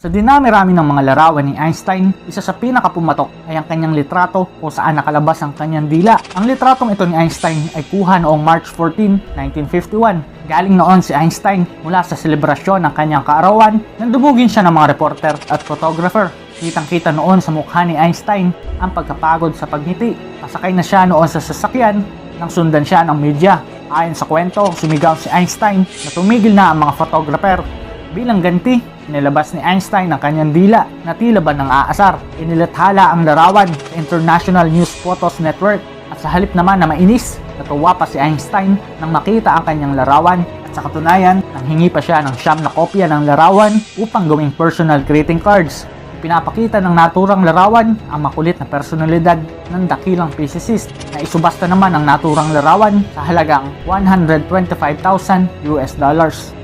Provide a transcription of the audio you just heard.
Sa dinami-rami ng mga larawan ni Einstein, isa sa pinakapumatok ay ang kanyang litrato kung saan nakalabas ang kanyang dila. Ang litratong ito ni Einstein ay kuha noong March 14, 1951. Galing noon si Einstein mula sa selebrasyon ng kanyang kaarawan nang dumugin siya ng mga reporter at photographer. Kitang-kita noon sa mukha ni Einstein ang pagkapagod sa pagngiti. Pasakay na siya noon sa sasakyan nang sundan siya ng media. Ayon sa kwento, sumigaw si Einstein na tumigil na ang mga photographer. Bilang ganti, inilabas ni Einstein ang kanyang dila na tila ba ng aasar. Inilathala ang larawan sa International News Photos Network at sa halip naman na mainis, natuwa pa si Einstein nang makita ang kanyang larawan at sa katunayan, nanghingi pa siya ng 9 na kopya ng larawan upang gawing personal greeting cards. Pinapakita ng naturang larawan ang makulit na personalidad ng dakilang physicist na isubasta naman ang naturang larawan sa halagang $125,000.